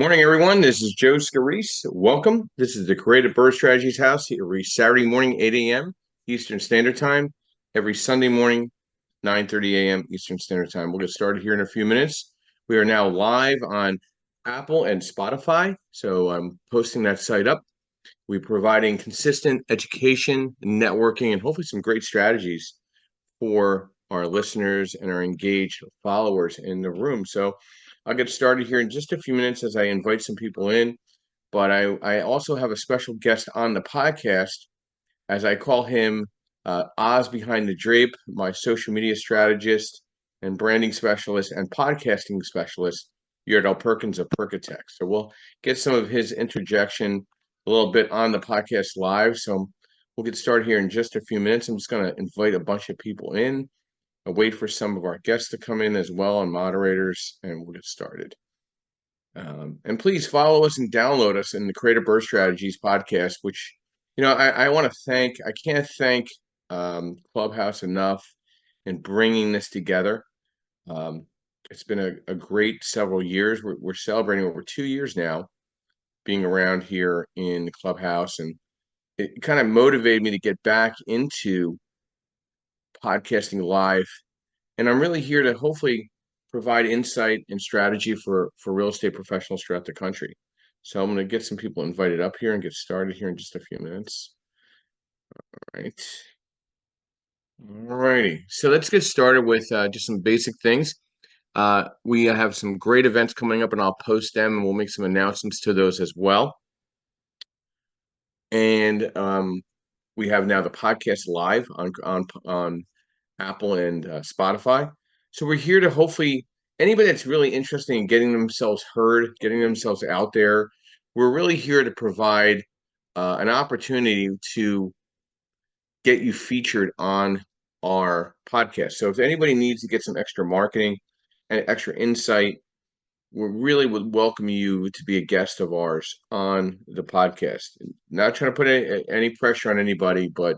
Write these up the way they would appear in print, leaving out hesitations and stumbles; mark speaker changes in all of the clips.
Speaker 1: Morning, everyone. This is Joe Scarice. Welcome. This is the Creative Birth Strategies House here every Saturday morning, 8 a.m. Eastern Standard Time. Every Sunday morning, 9:30 a.m. Eastern Standard Time. We'll get started here in a few minutes. We are now live on Apple and Spotify, so I'm posting that site up. We're providing consistent education, networking, and hopefully some great strategies for our listeners and our engaged followers in the room. So I'll get started here in just a few minutes as I invite some people in. But I also have a special guest on the podcast, as I call him Oz Behind the Drape, my social media strategist and branding specialist and podcasting specialist, Yardell Perkins of Perkatech. So we'll get some of his interjection a little bit on the podcast live. So we'll get started here in just a few minutes. I'm just going to invite a bunch of people in. I'll wait for some of our guests to come in as well and moderators, and we'll get started. And please follow us and download us in the Creative Birth Strategies podcast, which, I want to thank, I can't thank Clubhouse enough in bringing this together. It's been a great several years. We're celebrating over 2 years now being around here in the Clubhouse, and it kind of motivated me to get back into podcasting live. And I'm really here to hopefully provide insight and strategy for real estate professionals throughout the country. So I'm going to get some people invited up here and get started here in just a few minutes. All right. All righty. So let's get started with just some basic things. We have some great events coming up, and I'll post them, and we'll make some announcements to those as well. And we have now the podcast live on Apple and Spotify. So we're here to hopefully anybody that's really interested in getting themselves heard, getting themselves out there. We're really here to provide an opportunity to get you featured on our podcast. So if anybody needs to get some extra marketing and extra insight, we really would welcome you to be a guest of ours on the podcast. Not trying to put any pressure on anybody, but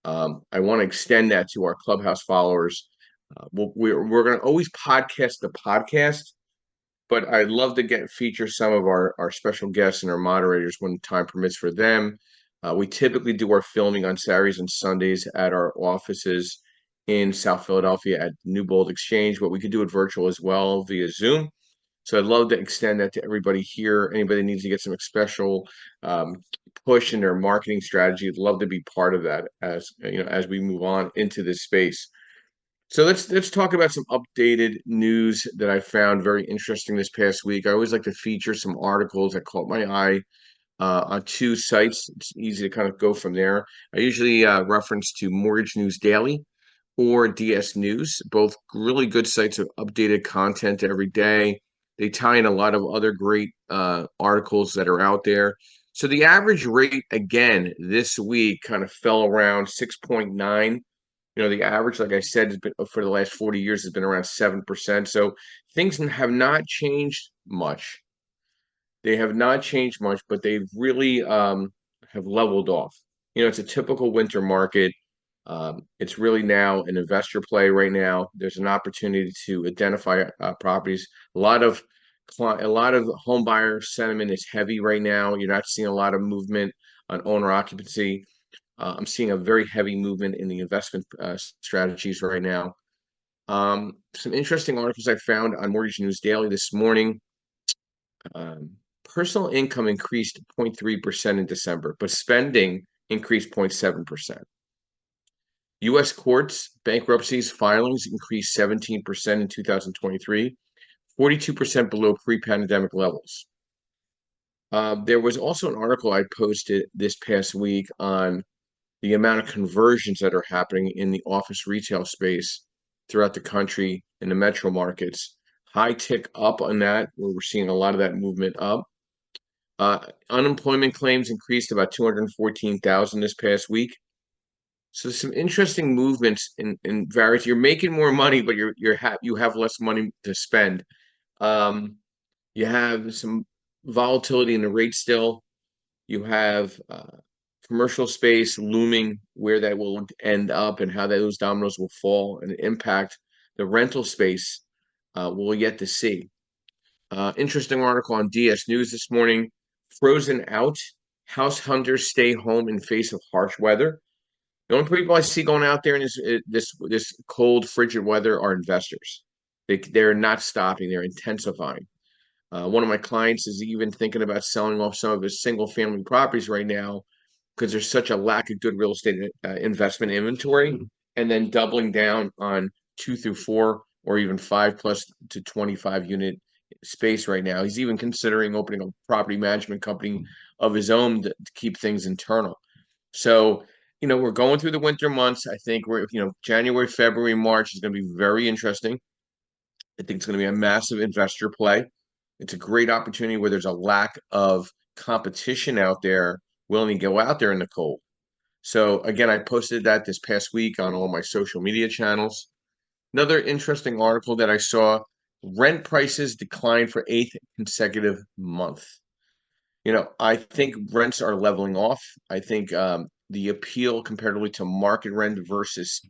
Speaker 1: I want to extend that to our Clubhouse followers. We're going to always podcast the podcast, but I'd love to feature some of our special guests and our moderators when time permits for them. We typically do our filming on Saturdays and Sundays at our offices in South Philadelphia at New Bold Exchange, but we could do it virtual as well via Zoom. So I'd love to extend that to everybody here. Anybody that needs to get some special push in their marketing strategy, I'd love to be part of that as we move on into this space. So let's talk about some updated news that I found very interesting this past week. I always like to feature some articles that caught my eye on two sites. It's easy to kind of go from there. I usually reference to Mortgage News Daily or DS News, both really good sites of updated content every day. They tie in a lot of other great articles that are out there. So the average rate, again, this week kind of fell around 6.9. The average, like I said, has been for the last 40 years has been around 7%. So things have not changed much. They have not changed much, but they've really have leveled off. It's a typical winter market. It's really now an investor play right now. There's an opportunity to identify properties. A lot of home buyer sentiment is heavy right now. You're not seeing a lot of movement on owner occupancy. I'm seeing a very heavy movement in the investment strategies right now. Some interesting articles I found on Mortgage News Daily this morning. Personal income increased 0.3% in December, but spending increased 0.7%. U.S. courts bankruptcies filings increased 17% in 2023, 42% below pre-pandemic levels. There was also an article I posted this past week on the amount of conversions that are happening in the office retail space throughout the country in the metro markets. High tick up on that, where we're seeing a lot of that movement up. Unemployment claims increased about 214,000 this past week. So there's some interesting movements in various. You're making more money, but you have less money to spend. You have some volatility in the rate still. You have commercial space looming where that will end up and how those dominoes will fall and impact the rental space. We'll yet to see. Interesting article on DS News this morning. Frozen out. House hunters stay home in face of harsh weather. The only people I see going out there in this cold, frigid weather are investors. They're not stopping. They're intensifying. One of my clients is even thinking about selling off some of his single family properties right now because there's such a lack of good real estate investment inventory, and then doubling down on 2 through 4 or even 5+ to 25 unit space right now. He's even considering opening a property management company of his own to keep things internal. So, we're going through the winter months. I think January, February, March is going to be very interesting. I think it's going to be a massive investor play. It's a great opportunity where there's a lack of competition out there willing to go out there in the cold. So again, I posted that this past week on all my social media channels. Another interesting article that I saw, rent prices declined for 8th consecutive month. I think rents are leveling off. I think the appeal comparatively to market rent versus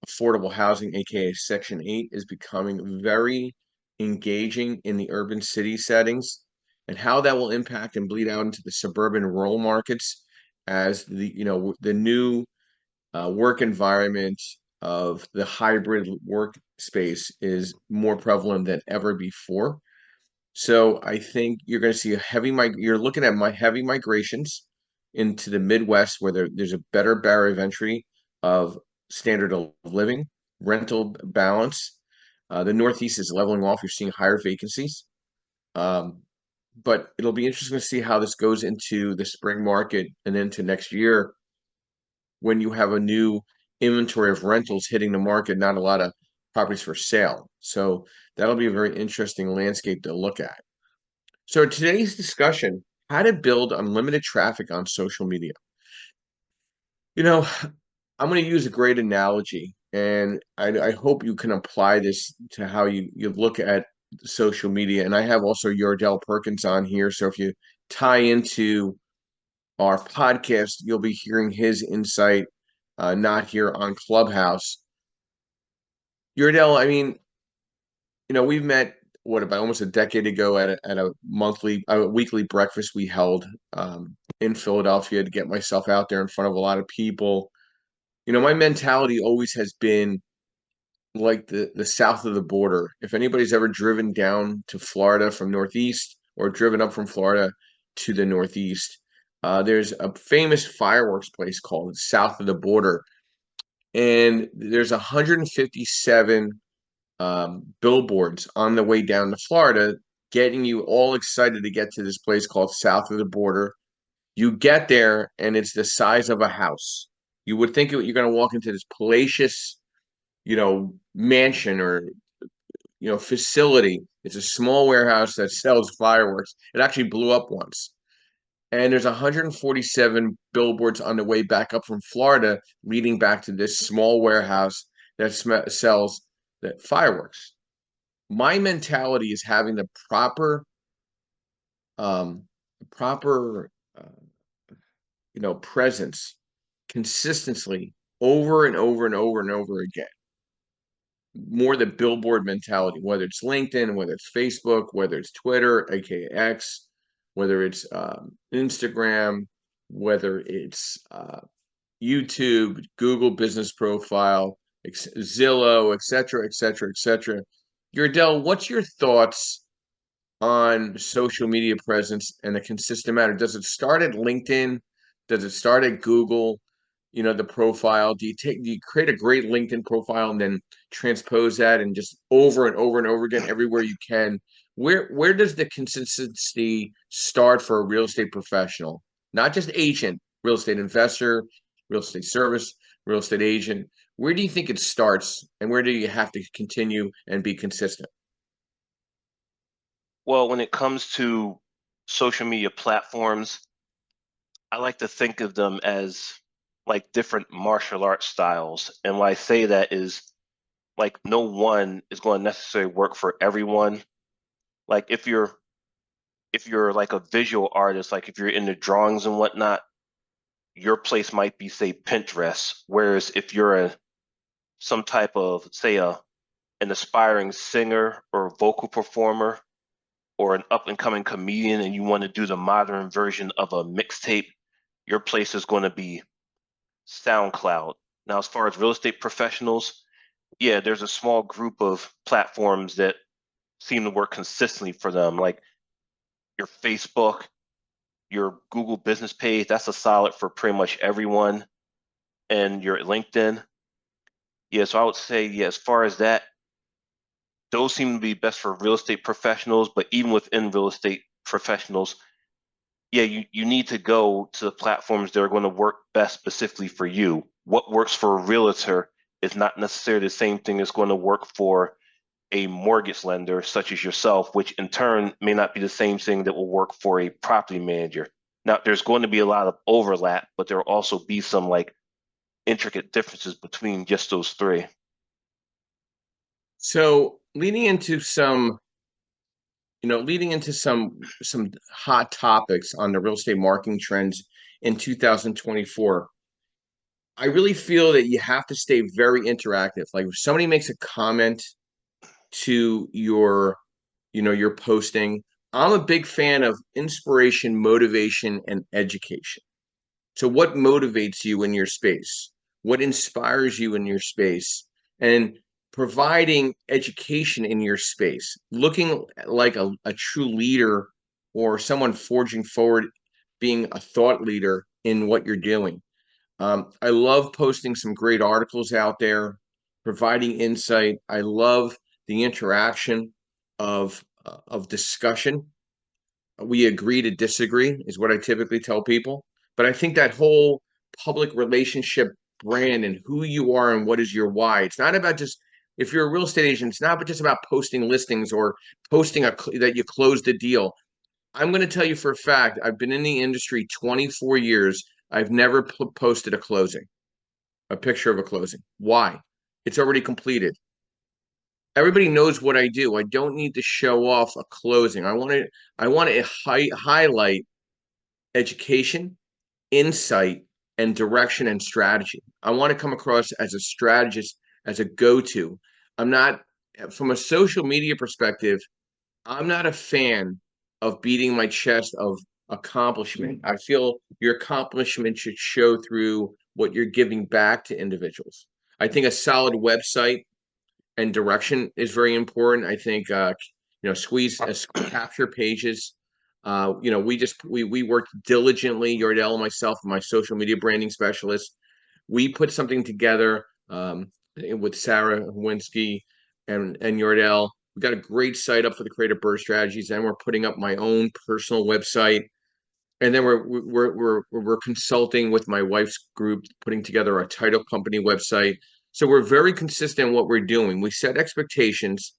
Speaker 1: affordable housing, aka Section 8, is becoming very engaging in the urban city settings, and how that will impact and bleed out into the suburban rural markets as the new work environment of the hybrid workspace is more prevalent than ever before. So I think you're going to see you're looking at my heavy migrations into the Midwest where there's a better barrier of entry of standard of living, rental balance. The Northeast is leveling off. You're seeing higher vacancies. But it'll be interesting to see how this goes into the spring market and into next year when you have a new inventory of rentals hitting the market, not a lot of properties for sale. So that'll be a very interesting landscape to look at. So today's discussion, how to build unlimited traffic on social media. I'm going to use a great analogy, and I hope you can apply this to how you look at social media. And I have also Yardell Perkins on here, so if you tie into our podcast, you'll be hearing his insight, not here on Clubhouse. Yardell, I mean, we've met about almost a decade ago at a weekly breakfast we held in Philadelphia to get myself out there in front of a lot of people. My mentality always has been like the south of the border. If anybody's ever driven down to Florida from Northeast or driven up from Florida to the Northeast, there's a famous fireworks place called South of the Border, and there's 157 billboards on the way down to Florida, getting you all excited to get to this place called South of the Border. You get there, and it's the size of a house. You would think you're going to walk into this palatial, mansion or facility. It's a small warehouse that sells fireworks. It actually blew up once. And there's 147 billboards on the way back up from Florida leading back to this small warehouse that sells the fireworks. My mentality is having the proper presence consistently over and over and over and over again. More the billboard mentality, whether it's LinkedIn, whether it's Facebook, whether it's Twitter, aka X, whether it's Instagram, whether it's YouTube, Google Business Profile, Zillow, et cetera, et cetera, et cetera. Yardell, what's your thoughts on social media presence and a consistent manner? Does it start at LinkedIn? Does it start at Google? The profile. Do you create a great LinkedIn profile and then transpose that and just over and over and over again everywhere you can? Where does the consistency start for a real estate professional? Not just agent, real estate investor, real estate service, real estate agent. Where do you think it starts, and where do you have to continue and be consistent?
Speaker 2: Well, when it comes to social media platforms, I like to think of them as like different martial arts styles. And why I say that is like no one is going to necessarily work for everyone. Like if you're like a visual artist, like if you're into drawings and whatnot, your place might be, say, Pinterest. Whereas if you're some type of, say, an aspiring singer or vocal performer, or an up and coming comedian and you want to do the modern version of a mixtape, your place is going to be SoundCloud. Now, as far as real estate professionals, yeah, there's a small group of platforms that seem to work consistently for them, like your Facebook, your Google business page. That's a solid for pretty much everyone, and your LinkedIn. Yeah, so I would say, yeah, as far as that, those seem to be best for real estate professionals, but even within real estate professionals, yeah, you need to go to the platforms that are going to work best specifically for you. What works for a realtor is not necessarily the same thing that's going to work for a mortgage lender, such as yourself, which in turn may not be the same thing that will work for a property manager. Now, there's going to be a lot of overlap, but there will also be some like intricate differences between just those three.
Speaker 1: So leading into some hot topics on the real estate marketing trends in 2024. I really feel that you have to stay very interactive. Like if somebody makes a comment to your posting, I'm a big fan of inspiration, motivation, and education. So what motivates you in your space? What inspires you in your space? And providing education in your space, looking like a true leader or someone forging forward, being a thought leader in what you're doing. I love posting some great articles out there, providing insight. I love the interaction of discussion. We agree to disagree is what I typically tell people. But I think that whole public relationship brand and who you are and what is your why. It's not about just if you're a real estate agent, it's not just about posting listings or posting that you closed a deal. I'm going to tell you for a fact, I've been in the industry 24 years. I've never posted a picture of a closing. Why? It's already completed. Everybody knows what I do. I don't need to show off a closing. I want to highlight education, insight, and direction and strategy. I want to come across as a strategist, as a go-to. I'm not, from a social media perspective, I'm not a fan of beating my chest of accomplishment. I feel your accomplishment should show through what you're giving back to individuals. I think a solid website and direction is very important. I think squeeze capture pages. We worked diligently, Yardell and myself, and my social media branding specialist. We put something together with Sarah Winsky and Yardell. We got a great site up for the Creative Bird Strategies, and we're putting up my own personal website. And then we're consulting with my wife's group, putting together a title company website. So we're very consistent in what we're doing. We set expectations.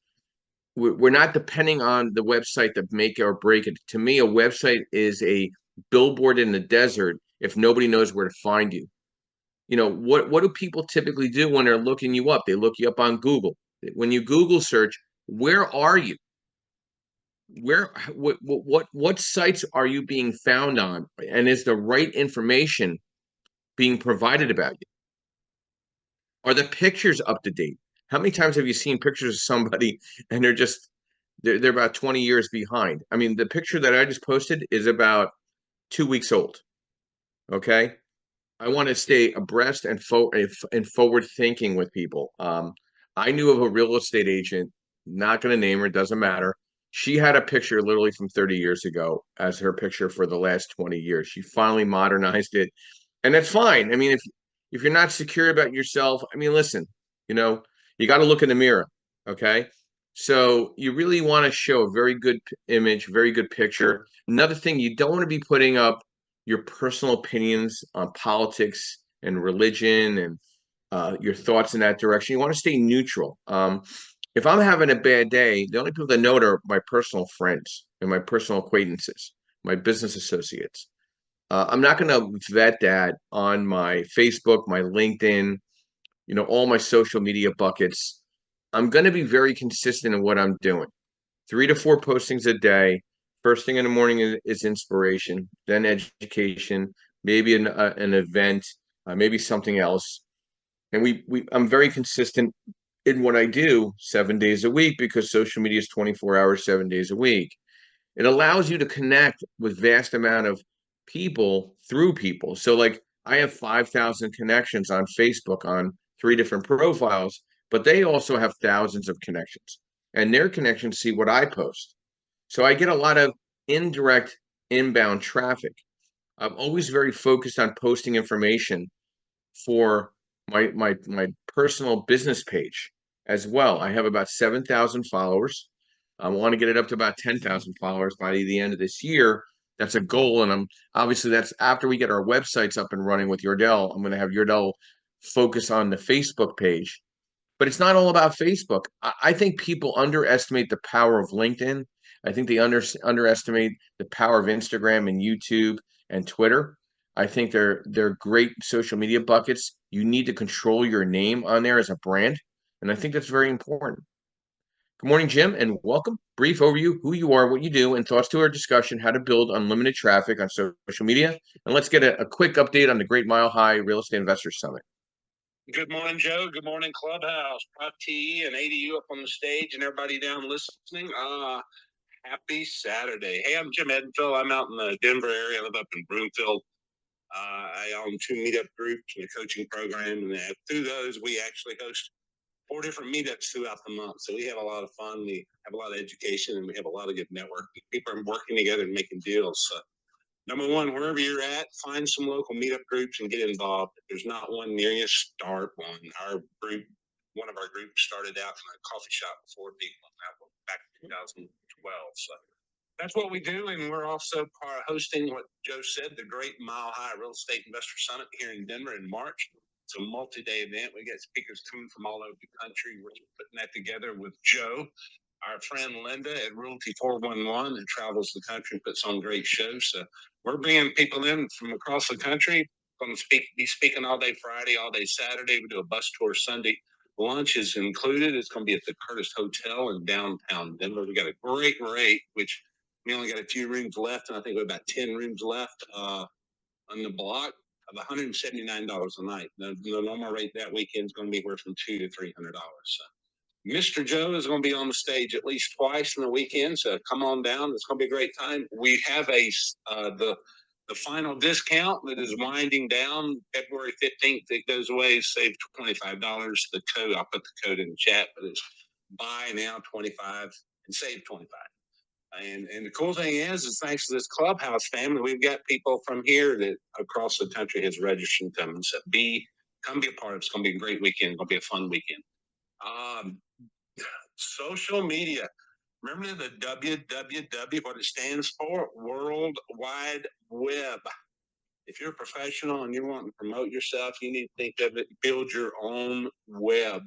Speaker 1: We're not depending on the website to make or break it. To me, a website is a billboard in the desert if nobody knows where to find you. What do people typically do when they're looking you up? They look you up on Google. When you Google search, where are you? What sites are you being found on? And is the right information being provided about you? Are the pictures up to date? How many times have you seen pictures of somebody and they're about 20 years behind? I mean, the picture that I just posted is about 2 weeks old. Okay. I want to stay abreast and forward thinking with people. I knew of a real estate agent, not going to name her, doesn't matter. She had a picture literally from 30 years ago as her picture for the last 20 years. She finally modernized it, and that's fine. I mean, if you're not secure about yourself, I mean, listen, you know, you got to look in the mirror, okay? So you really want to show a very good image, very good picture. Another thing, you don't want to be putting up your personal opinions on politics and religion and your thoughts in that direction. You want to stay neutral. If I'm having a bad day, the only people that know it are my personal friends and my personal acquaintances, my business associates. I'm not going to vet that on my Facebook, my LinkedIn, all my social media buckets. I'm going to be very consistent in what I'm doing. 3 to 4 postings a day. First thing in the morning is inspiration, then education, maybe an event, maybe something else. And I'm very consistent in what I do 7 days a week because social media is 24 hours, 7 days a week. It allows you to connect with vast amount of people through people. So like I have 5,000 connections on Facebook on 3 different profiles, but they also have thousands of connections, and their connections see what I post. So I get a lot of indirect inbound traffic. I'm always very focused on posting information for my personal business page as well. I have about 7,000 followers. I want to get it up to about 10,000 followers by the end of this year. That's a goal, and I'm obviously that's after we get our websites up and running with Yordell. I'm going to have Yordell focus on the Facebook page, but it's not all about Facebook. I think people underestimate the power of LinkedIn. I think they underestimate the power of Instagram and YouTube and Twitter. I think they're great social media buckets. You need to control your name on there as a brand, and I think that's very important. Good morning, Jim, and welcome. Brief overview: who you are, what you do, and thoughts to our discussion: how to build unlimited traffic on social media. And let's get a quick update on the Great Mile High Real Estate Investors Summit.
Speaker 3: Good morning, Joe. Good morning, Clubhouse. T and ADU up on the stage and everybody down listening. Happy Saturday. Hey, I'm Jim Edenfield. I'm out in the Denver area. I live up in Broomfield. I own 2 meetup groups and a coaching program. And through those, we actually host 4 different meetups throughout the month. So we have a lot of fun. We have a lot of education, and we have a lot of good networking. People are working together and making deals. So number one, wherever you're at, find some local meetup groups and get involved. If there's not one near you, start one. One of our groups started out in a coffee shop with 4 people back in 2012. So that's what we do. And we're also hosting what Joe said, the Great Mile High Real Estate Investor Summit here in Denver in March. It's a multi-day event. We got speakers coming from all over the country. We're putting that together with Joe, our friend Linda at Realty 411, that travels the country and puts on great shows. So we're bringing people in from across the country. Going to be speaking all day Friday, all day Saturday. We do a bus tour Sunday. Lunch is included. It's going to be at the Curtis Hotel in downtown Denver. We got a great rate, which we only got a few rooms left, and I think we have about 10 rooms left on the block of $179 a night. The normal rate that weekend is going to be worth from $200 to $300. So Mr. Joe is going to be on the stage at least twice in the weekend, so come on down. It's going to be a great time. We have the final discount that is winding down February 15th. It goes away. Save $25. The code, I'll put the code in the chat, but it's buy now 25 and save 25. And the cool thing is thanks to this Clubhouse family, we've got people from here that across the country has registered them. So come be a part of it. It's going to be a great weekend. It's going to be a fun weekend. Social media. Remember the WWW, what it stands for? World Wide Web. If you're a professional and you want to promote yourself, you need to think of it, build your own web.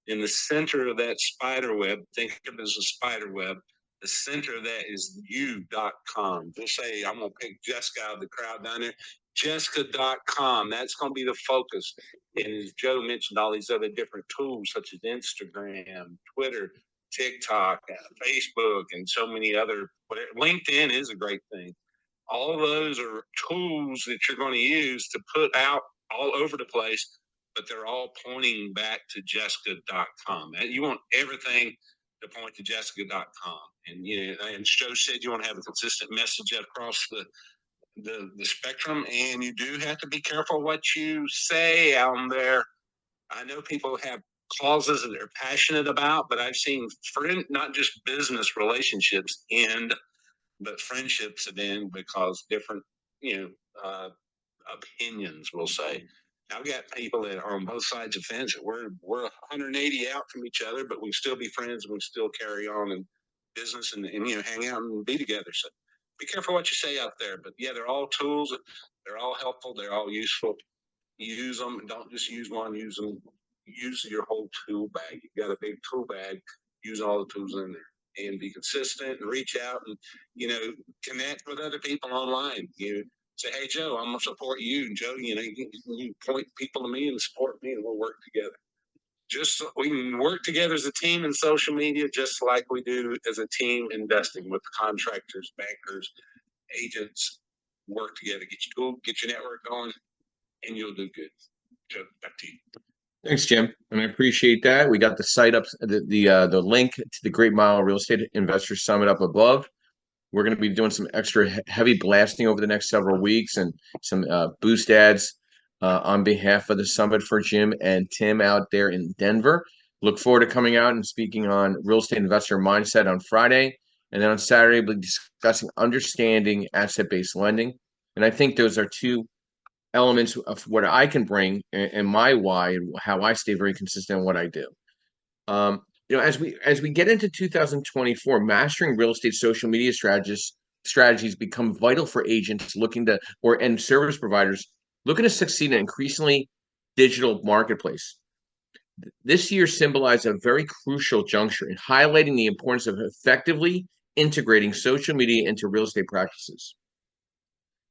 Speaker 3: In the center of that spider web, think of it as a spider web. The center of that is you.com. Just say, I'm going to pick Jessica out of the crowd down there. Jessica.com. That's going to be the focus. And as Joe mentioned, all these other different tools such as Instagram, Twitter, TikTok, Facebook, and so many other. LinkedIn is a great thing. All of those are tools that you're going to use to put out all over the place, but they're all pointing back to Jessica.com. You want everything to point to Jessica.com. And and Joe said you want to have a consistent message across the spectrum, and you do have to be careful what you say out there. I know people have causes that they're passionate about, but I've seen not just business relationships end, but friendships have ended because different, opinions, we'll say. I've got people that are on both sides of the fence. We're 180 out from each other, but we still be friends and we still carry on in business and hang out and be together. So be careful what you say out there. But yeah, they're all tools. They're all helpful. They're all useful. Use them. Don't just use one. Use them. Use your whole tool bag. You got a big tool bag. Use all the tools in there and be consistent and reach out and connect with other people online. Say, hey, Joe, I'm going to support you. And Joe, you point people to me and support me, and we'll work together. Just we can work together as a team in social media, just like we do as a team investing with contractors, bankers, agents. Work together, get your network going, and you'll do good. Joe, back to you.
Speaker 1: Thanks, Jim, and I appreciate that. We got the site up, the link to the Great Mile Real Estate Investors Summit up above. We're going to be doing some extra heavy blasting over the next several weeks and some boost ads on behalf of the summit for Jim and Tim out there in Denver. Look forward to coming out and speaking on real estate investor mindset on Friday. And then on Saturday, we'll be discussing understanding asset-based lending. And I think those are two elements of what I can bring and my why and how I stay very consistent in what I do. As we get into 2024, mastering real estate social media strategies become vital for agents looking to and service providers looking to succeed in an increasingly digital marketplace. This year symbolized a very crucial juncture in highlighting the importance of effectively integrating social media into real estate practices.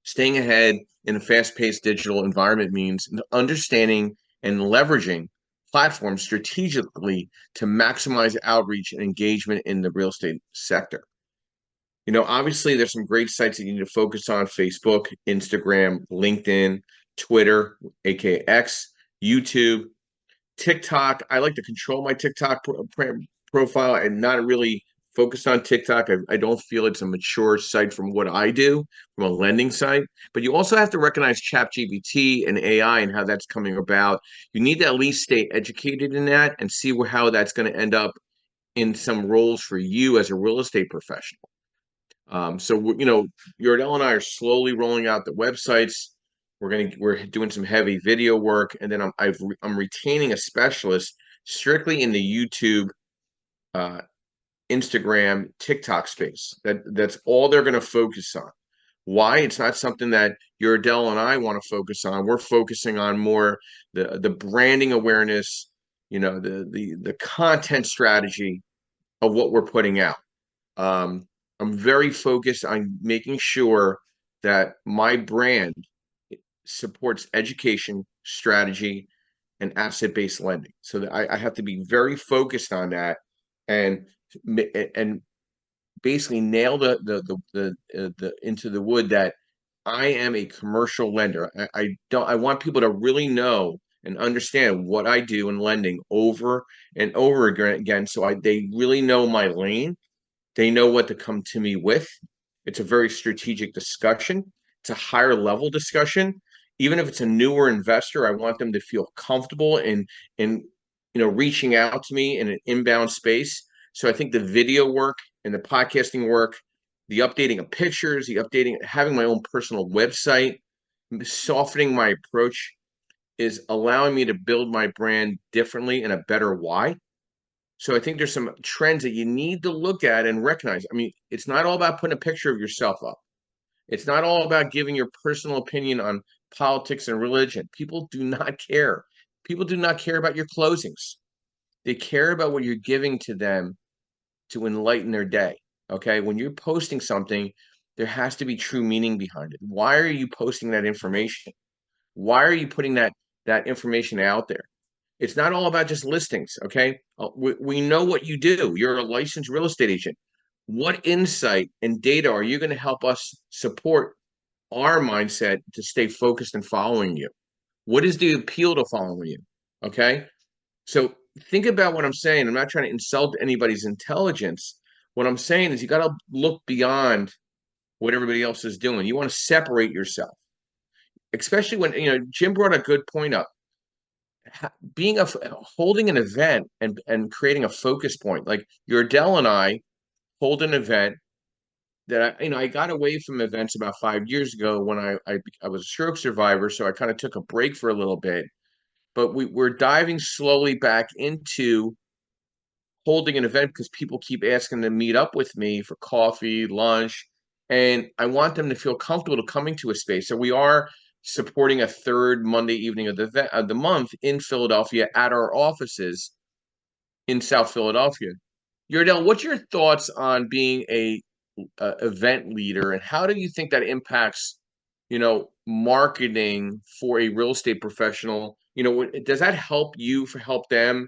Speaker 1: Staying ahead in a fast-paced digital environment means understanding and leveraging platforms strategically to maximize outreach and engagement in the real estate sector. Obviously, there's some great sites that you need to focus on: Facebook, Instagram, LinkedIn, Twitter, aka X, YouTube, TikTok. I like to control my TikTok profile and not really focus on TikTok. I don't feel it's a mature site from what I do from a lending site. But you also have to recognize ChatGPT and AI and how that's coming about. You need to at least stay educated in that and see how that's going to end up in some roles for you as a real estate professional. Yordell and I are slowly rolling out the websites. We're doing some heavy video work, and then I'm retaining a specialist strictly in the YouTube, Instagram, TikTok space. That's all they're going to focus on. Why? It's not something that Yordell and I want to focus on. We're focusing on more the branding awareness, the content strategy of what we're putting out. I'm very focused on making sure that my brand supports education, strategy, and asset-based lending. So that I have to be very focused on that and basically nail the into the wood that I am a commercial lender. I want people to really know and understand what I do in lending over and over again, so they really know my lane. They know what to come to me with. It's a very strategic discussion. It's a higher level discussion. Even if it's a newer investor, I want them to feel comfortable in reaching out to me in an inbound space. So I think the video work and the podcasting work, the updating of pictures, having my own personal website, softening my approach is allowing me to build my brand differently in a better why. So I think there's some trends that you need to look at and recognize. I mean, it's not all about putting a picture of yourself up. It's not all about giving your personal opinion on politics and religion. People do not care. People do not care about your closings. They care about what you're giving to them to enlighten their day. Okay. When you're posting something, there has to be true meaning behind it. Why are you posting that information? Why are you putting that information out there? It's not all about just listings, okay? We know what you do. You're a licensed real estate agent. What insight and data are you going to help us support our mindset to stay focused and following you? What is the appeal to following you, okay? So think about what I'm saying. I'm not trying to insult anybody's intelligence. What I'm saying is you got to look beyond what everybody else is doing. You want to separate yourself, especially when, Jim brought a good point up. Holding an event and creating a focus point. Like Yordell and I hold an event that I got away from events about 5 years ago when I was a stroke survivor, so I kind of took a break for a little bit. But we're diving slowly back into holding an event because people keep asking to meet up with me for coffee, lunch, and I want them to feel comfortable to coming to a space. So we are supporting a third Monday evening of the month in Philadelphia at our offices in South Philadelphia. Yordell, what's your thoughts on being a event leader, and how do you think that impacts, marketing for a real estate professional? Does that help them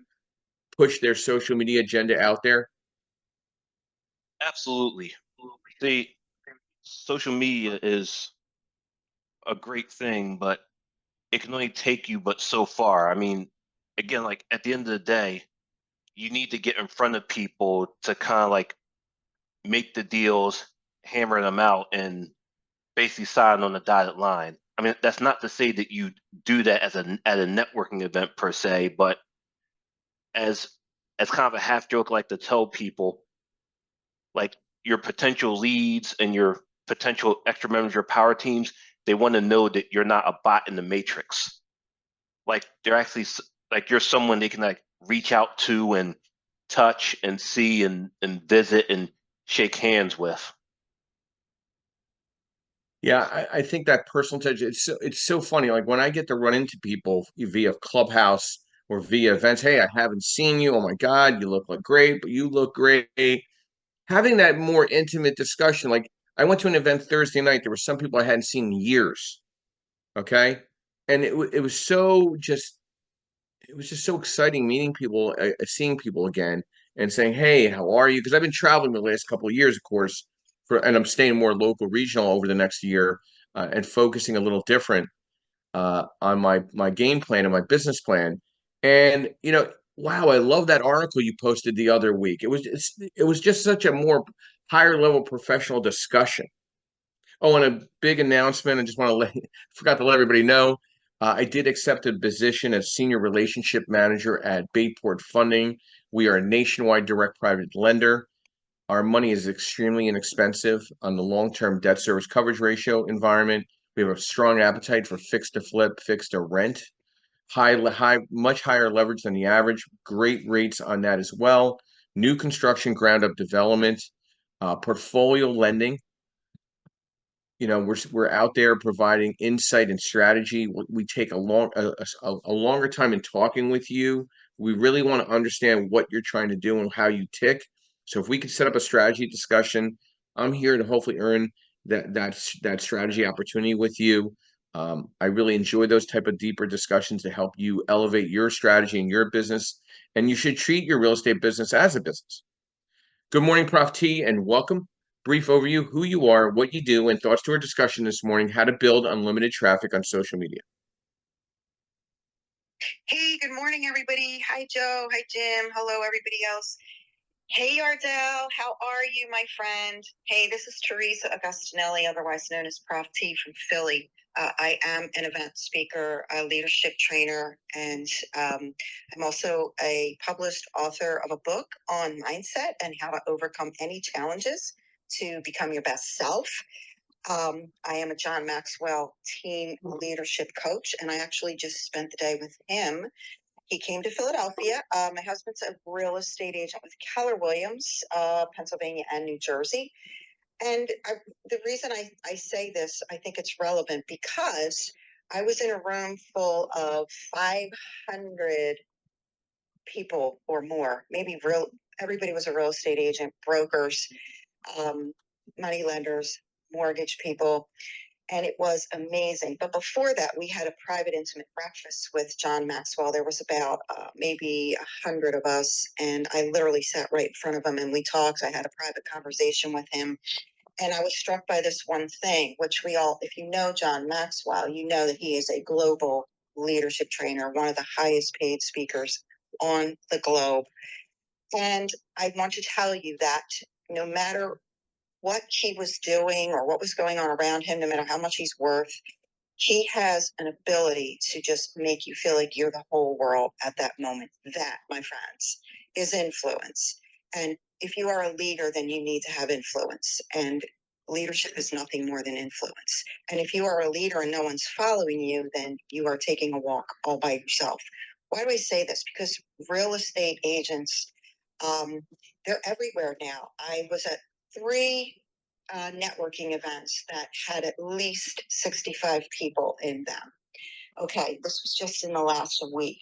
Speaker 1: push their social media agenda out there?
Speaker 2: Absolutely. See, social media is a great thing, but it can only take you but so far. I mean, again, like at the end of the day, you need to get in front of people to kind of like make the deals hammering them out and basically signing on the dotted line. I mean, that's not to say that you do that at a networking event per se, but as kind of a half joke, like to tell people, like your potential leads and your potential extra members of your power teams, they want to know that you're not a bot in the matrix. Like they're actually like you're someone they can like reach out to and touch and see and visit and shake hands with.
Speaker 1: Yeah, I think that personal touch, it's so funny. Like when I get to run into people via Clubhouse or via events, hey, I haven't seen you. Oh my God, you look like great, but you look great. Having that more intimate discussion. Like I went to an event Thursday night. There were some people I hadn't seen in years. Okay. And it was so just it was just so exciting meeting people, seeing people again, and saying, "Hey, how are you?" Because I've been traveling the last couple of years, of course, and I'm staying more local, regional over the next year, and focusing a little different on my game plan and my business plan. And wow, I love that article you posted the other week. It was just such a more higher level professional discussion. Oh, and a big announcement. I just want to forgot to let everybody know. I did accept a position as senior relationship manager at Bayport Funding. We are a nationwide direct private lender. Our money is extremely inexpensive on the long-term debt service coverage ratio environment. We have a strong appetite for fixed to flip, fixed to rent, much higher leverage than the average. Great rates on that as well. New construction, ground up development, portfolio lending. We're out there providing insight and strategy. We take a longer time in talking with you. We really want to understand what you're trying to do and how you tick. So if we could set up a strategy discussion, I'm here to hopefully earn that strategy opportunity with you. I really enjoy those type of deeper discussions to help you elevate your strategy and your business. And you should treat your real estate business as a business. Good morning, Prof T, and welcome. Brief overview, who you are, what you do, and thoughts to our discussion this morning, how to build unlimited traffic on social media.
Speaker 4: Hey, good morning, everybody. Hi, Joe. Hi, Jim. Hello, everybody else. Hey, Ardell. How are you, my friend? Hey, this is Teresa Augustinelli, otherwise known as Prof T from Philly. I am an event speaker, a leadership trainer, and I'm also a published author of a book on mindset and how to overcome any challenges to become your best self. I am a John Maxwell team leadership coach, and I actually just spent the day with him. He came to Philadelphia. My husband's a real estate agent with Keller Williams, Pennsylvania and New Jersey. And the reason I say this, I think it's relevant because I was in a room full of 500 people or more, maybe everybody was a real estate agent, brokers, money lenders, mortgage people, and it was amazing. But before that, we had a private, intimate breakfast with John Maxwell. There was about maybe 100 of us, and I literally sat right in front of him, and we talked. I had a private conversation with him, and I was struck by this one thing, which we all, if you know John Maxwell, you know that he is a global leadership trainer, one of the highest paid speakers on the globe. And I want to tell you that no matter what he was doing or what was going on around him, no matter how much he's worth, he has an ability to just make you feel like you're the whole world at that moment. That, my friends, is influence. And if you are a leader, then you need to have influence. And leadership is nothing more than influence. And if you are a leader and no one's following you, then you are taking a walk all by yourself. Why do I say this? Because real estate agents, they're everywhere now. I was at 3 networking events that had at least 65 people in them. Okay, this was just in the last week.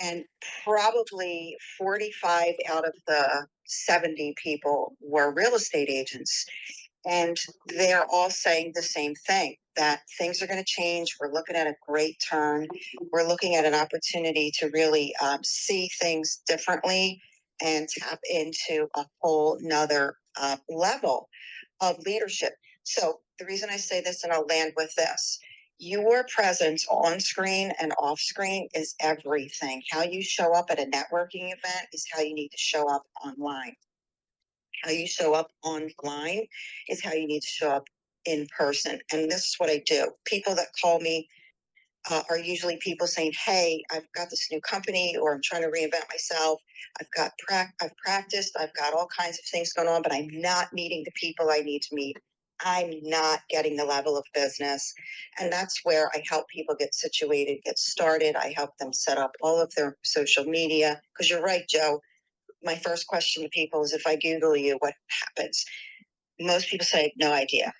Speaker 4: And probably 45 out of the 70 people were real estate agents. And they're all saying the same thing, that things are going to change. We're looking at a great turn. We're looking at an opportunity to really see things differently and tap into a whole nother level of leadership. So the reason I say this, and I'll land with this, your presence on screen and off screen is everything. How you show up at a networking event is how you need to show up online. How you show up online is how you need to show up in person. And this is what I do. People that call me are usually people saying, "Hey, I've got this new company, or I'm trying to reinvent myself. I've practiced. I've got all kinds of things going on, but I'm not meeting the people I need to meet. I'm not getting the level of business." And that's where I help people get situated, get started. I help them set up all of their social media. Because you're right, Joe. My first question to people is, if I Google you, what happens? Most people say, no idea.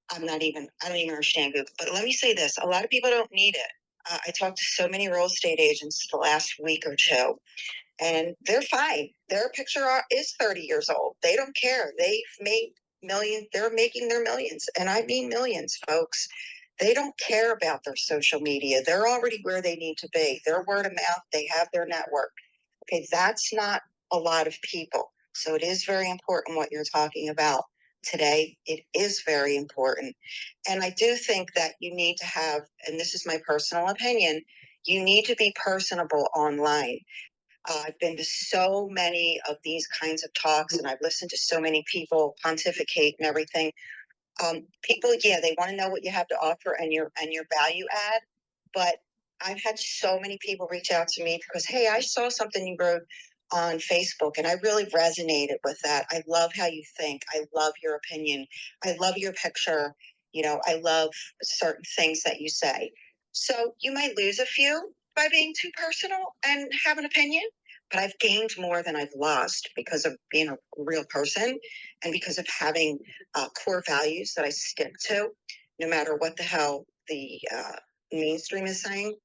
Speaker 4: I don't even understand Google. But let me say this, a lot of people don't need it. I talked to so many real estate agents the last week or two, and they're fine. Their is 30 years old. They don't care. They've made millions. They're making their millions. And I mean millions, folks. They don't care about their social media. They're already where they need to be. Their word of mouth, they have their network. Okay, that's not a lot of people. So it is very important what you're talking about today. It is very important. And I do think that you need to have, and this is my personal opinion, you need to be personable online. I've been to so many of these kinds of talks, and I've listened to so many people pontificate and everything. People, yeah, they want to know what you have to offer and your value add. But I've had so many people reach out to me because, hey, I saw something you wrote on Facebook and I really resonated with that. I love how you think. I love your opinion. I love your picture. I love certain things that you say. So you might lose a few by being too personal and have an opinion, but I've gained more than I've lost because of being a real person and because of having core values that I stick to, no matter what the hell the mainstream is saying.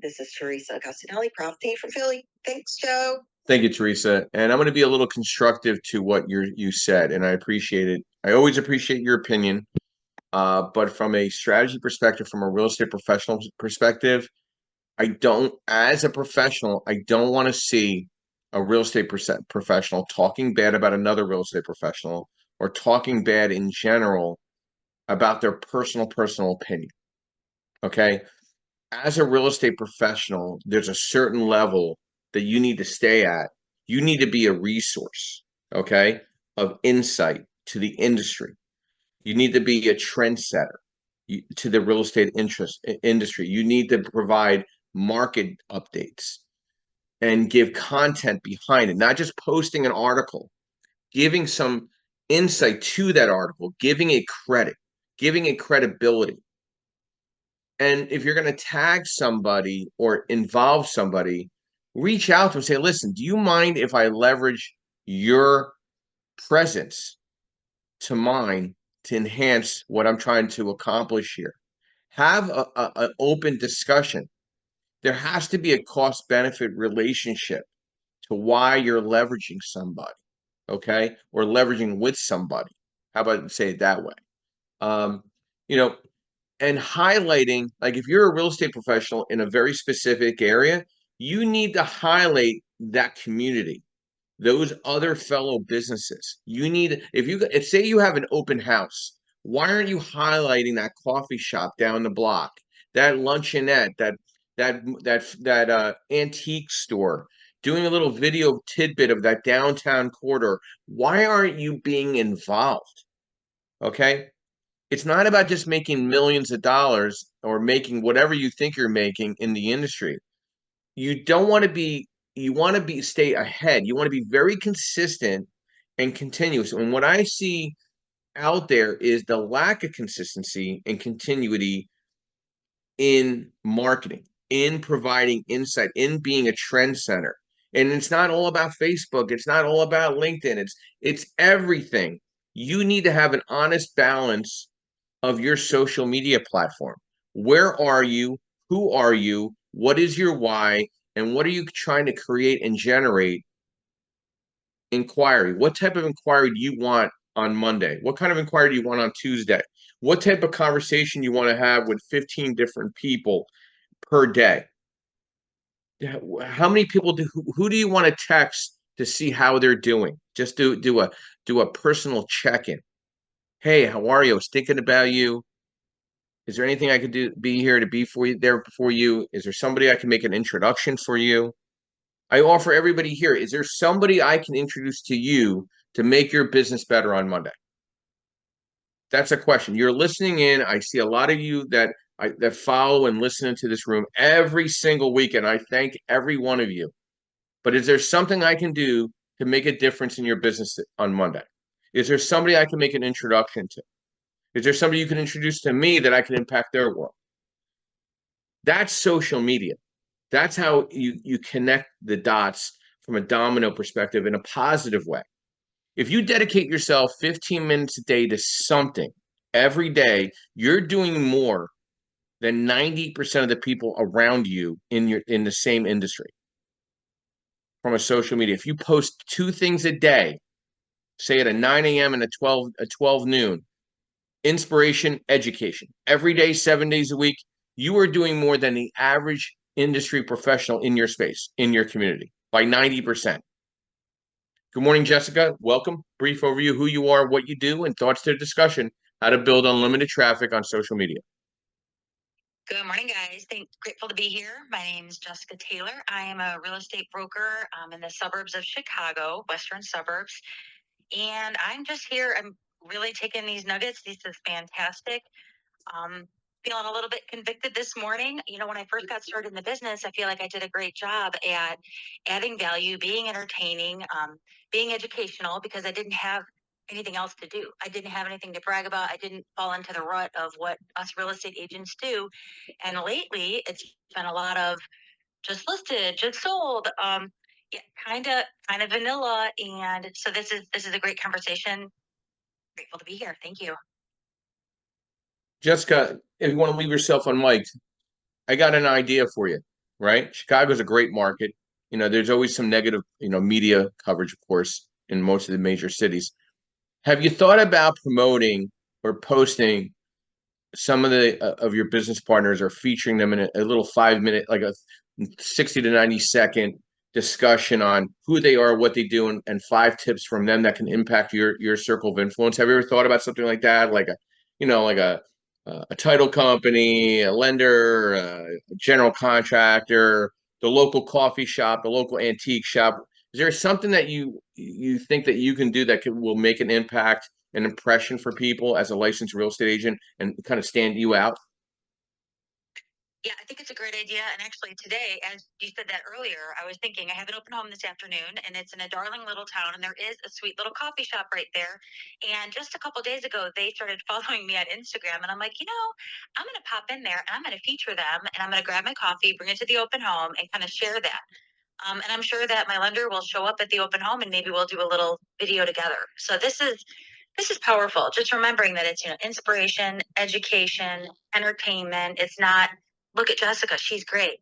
Speaker 4: This is Teresa Castanelli, Prof T from Philly. Thanks, Joe.
Speaker 1: Thank you, Teresa. And I'm going to be a little constructive to what you said, and I appreciate it. I always appreciate your opinion. But from a strategy perspective, from a real estate professional perspective, as a professional, I don't want to see a real estate professional talking bad about another real estate professional or talking bad in general about their personal opinion. Okay. As a real estate professional, there's a certain level that you need to stay at. You need to be a resource, okay, of insight to the industry. You need to be a trendsetter to the real estate industry. You need to provide market updates and give content behind it, not just posting an article, giving some insight to that article, giving it credit, giving it credibility. And if you're going to tag somebody or involve somebody, reach out to them and say, listen, do you mind if I leverage your presence to mine to enhance what I'm trying to accomplish here? Have an open discussion. There has to be a cost-benefit relationship to why you're leveraging somebody, okay? Or leveraging with somebody. How about say it that way? You know, and highlighting, like if you're a real estate professional in a very specific area, you need to highlight that community, those other fellow businesses. You need, if say you have an open house, why aren't you highlighting that coffee shop down the block, that luncheonette, that antique store, doing a little video tidbit of that downtown corridor? Why aren't you being involved? Okay. It's not about just making millions of dollars or making whatever you think you're making in the industry. You don't want to be, you want to be, stay ahead. You want to be very consistent and continuous. And what I see out there is the lack of consistency and continuity in marketing, in providing insight, in being a trend center. And it's not all about Facebook. It's not all about LinkedIn. It's everything. You need to have an honest balance of your social media platform. Where are you? Who are you? What is your why? And what are you trying to create and generate inquiry? What type of inquiry do you want on Monday? What kind of inquiry do you want on Tuesday? What type of conversation you want to have with 15 different people per day? How many people who do you want to text to see how they're doing? Just do a personal check-in. Hey, how are you? I was thinking about you. Is there anything I could be here to be for you there for you? Is there somebody I can make an introduction for you? I offer everybody here. Is there somebody I can introduce to you to make your business better on Monday? That's a question. You're listening in. I see a lot of you that follow and listen into this room every single week, and I thank every one of you. But is there something I can do to make a difference in your business on Monday? Is there somebody I can make an introduction to? Is there somebody you can introduce to me that I can impact their world? That's social media. That's how you connect the dots from a domino perspective in a positive way. If you dedicate yourself 15 minutes a day to something every day, you're doing more than 90% of the people around you in the same industry from a social media. If you post 2 things a day, say at a 9 a.m. and a 12 noon, inspiration, education, every day, 7 days a week, you are doing more than the average industry professional in your space, in your community, by 90%. Good morning, Jessica. Welcome. Brief overview, who you are, what you do, and thoughts to the discussion, how to build unlimited traffic on social media.
Speaker 4: Good morning, guys. Grateful to be here. My name is Jessica Taylor. I am a real estate broker in the suburbs of Chicago, western suburbs. And I'm just here. I'm really taking these nuggets. This is fantastic. Feeling a little bit convicted this morning. You know, when I first got started in the business, I feel like I did a great job at adding value, being entertaining, being educational, because I didn't have anything else to do. I didn't have anything to brag about. I didn't fall into the rut of what us real estate agents do. And lately, it's been a lot of just listed, just sold, yeah, kind of vanilla. And so this is a great conversation. Grateful to be here. Thank you.
Speaker 1: Jessica, if you want to leave yourself on mic, I got an idea for you, right? Chicago's a great market. You know, there's always some negative, media coverage, of course, in most of the major cities. Have you thought about promoting or posting some of the of your business partners, or featuring them in a little 5-minute, like a 60 to 90-second discussion on who they are, what they do, and 5 tips from them that can impact your circle of influence? Have you ever thought about something like that, like a title company, a lender, a general contractor, the local coffee shop, the local antique shop? Is there something that you think that you can do that will make an impact, an impression for people as a licensed real estate agent, and kind of stand you out?
Speaker 4: Yeah, I think it's a great idea. And actually today, as you said that earlier, I was thinking I have an open home this afternoon, and it's in a darling little town, and there is a sweet little coffee shop right there. And just a couple days ago, they started following me on Instagram, and I'm like, I'm going to pop in there and I'm going to feature them, and I'm going to grab my coffee, bring it to the open home, and kind of share that. And I'm sure that my lender will show up at the open home, and maybe we'll do a little video together. So this is powerful. Just remembering that it's inspiration, education, entertainment. It's not, look at Jessica, she's great.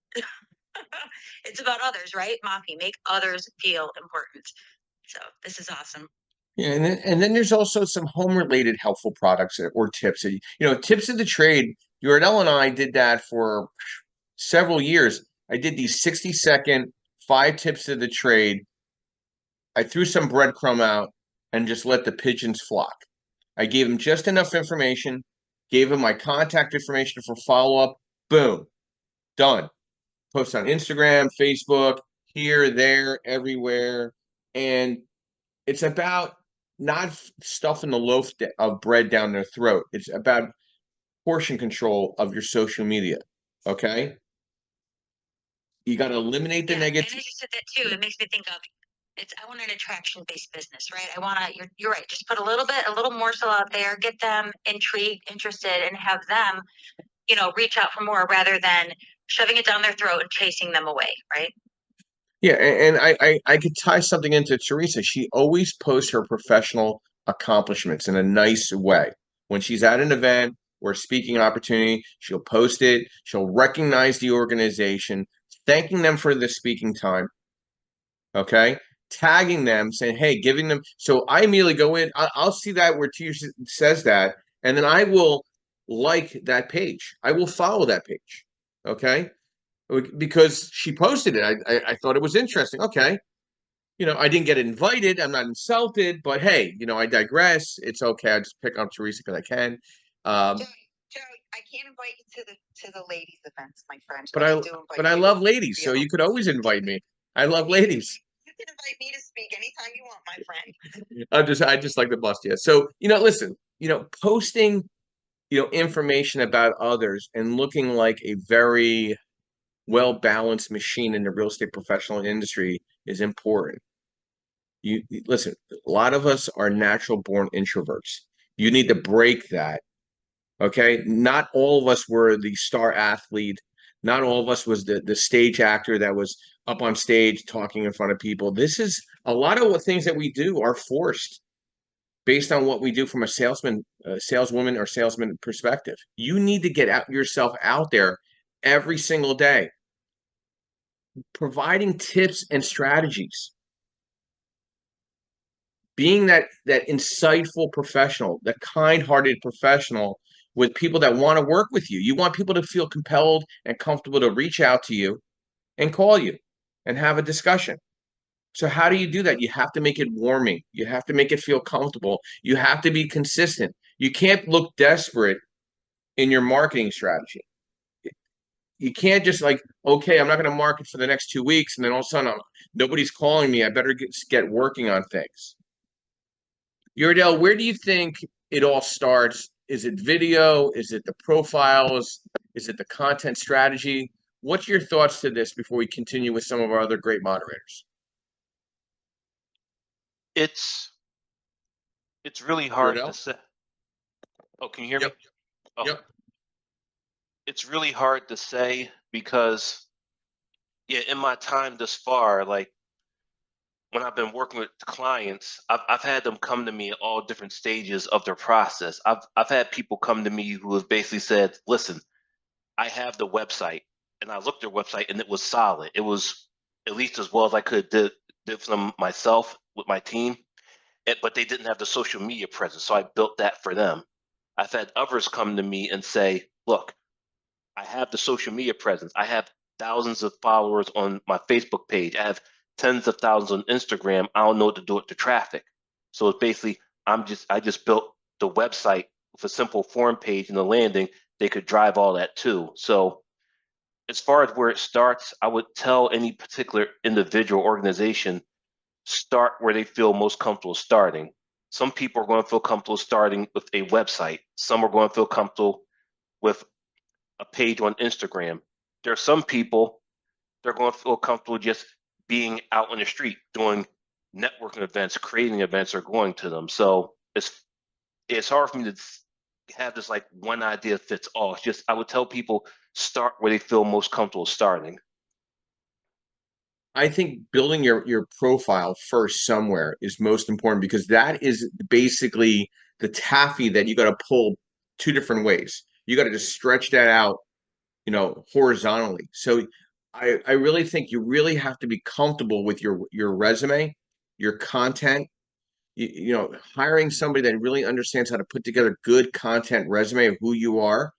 Speaker 4: It's about others, right? Mafi, make others feel important. So this is awesome.
Speaker 1: Yeah, and then there's also some home related helpful products or tips. Tips of the trade. Your and I did that for several years. I did these 60-second 5 tips of the trade. I threw some breadcrumb out and just let the pigeons flock. I gave them just enough information, gave them my contact information for follow-up. Boom, done. Post on Instagram, Facebook, here, there, everywhere. And it's about not stuffing the loaf of bread down their throat. It's about portion control of your social media. Okay? You got to eliminate the negative.
Speaker 4: And as you said that too, it makes me think of I want an attraction-based business, right? I want to, you're right. Just put a little morsel out there, get them intrigued, interested, and have them, reach out for more rather than shoving it down their throat and chasing them away, right?
Speaker 1: Yeah, and I could tie something into Teresa. She always posts her professional accomplishments in a nice way. When she's at an event or a speaking opportunity, she'll post it. She'll recognize the organization, thanking them for the speaking time. Okay, tagging them, saying, "Hey," giving them. So I immediately go in. I'll see that where Teresa says that, and then I will like that page. I will follow that page. Okay. Because she posted it. I thought it was interesting. Okay. I didn't get invited. I'm not insulted, but hey, I digress. It's okay. I just pick on Teresa because I can.
Speaker 4: Joe, I can't invite you to the ladies events, my friend.
Speaker 1: But I love ladies, so you could always invite me. I love ladies.
Speaker 4: can invite me to speak anytime you want, my friend.
Speaker 1: I just like to bust you. So, listen, posting, information about others and looking like a very well-balanced machine in the real estate professional industry is important. You listen, a lot of us are natural born introverts. You need to break that. Okay. Not all of us were the star athlete. Not all of us was the stage actor that was up on stage talking in front of people. This is a lot of what things that we do are forced based on what we do from a saleswoman or salesman perspective. You need to get yourself out there every single day, providing tips and strategies, being that insightful professional, that kind-hearted professional with people that want to work with you. You want people to feel compelled and comfortable to reach out to you and call you and have a discussion. So how do you do that? You have to make it warming. You have to make it feel comfortable. You have to be consistent. You can't look desperate in your marketing strategy. You can't just like, okay, I'm not going to market for the next 2 weeks, and then all of a sudden nobody's calling me. I better get working on things. Yurdell, where do you think it all starts? Is it video? Is it the profiles? Is it the content strategy? What's your thoughts to this before we continue with some of our other great moderators?
Speaker 2: It's really hard to
Speaker 1: Yurdell?
Speaker 2: say. Oh, can you hear me?
Speaker 1: Yep.
Speaker 2: Oh,
Speaker 1: Yep.
Speaker 2: it's really hard to say because, yeah, in my time thus far, like when I've been working with clients, I've had them come to me at all different stages of their process. I've had people come to me who have basically said, "Listen, I have the website," and I looked at their website and it was solid. It was at least as well as I could did for them myself with my team, but they didn't have the social media presence, so I built that for them. I've had others come to me and say, "Look, I have the social media presence. I have thousands of followers on my Facebook page. I have tens of thousands on Instagram. I don't know what to do with the traffic." So it's basically I just built the website with a simple form page and the landing. They could drive all that too. So as far as where it starts, I would tell any particular individual organization, start where they feel most comfortable starting. Some people are going to feel comfortable starting with a website. Some are going to feel comfortable with a page on Instagram. There are some people they're going to feel comfortable just being out on the street, doing networking events, creating events, or going to them. So it's hard for me to have this like one idea fits all. It's just I would tell people start where they feel most comfortable starting.
Speaker 1: I think building your profile first somewhere is most important because that is basically the taffy that you got to pull two different ways. You got to just stretch that out, horizontally. So I really think you really have to be comfortable with your resume, your content, hiring somebody that really understands how to put together good content resume of who you are.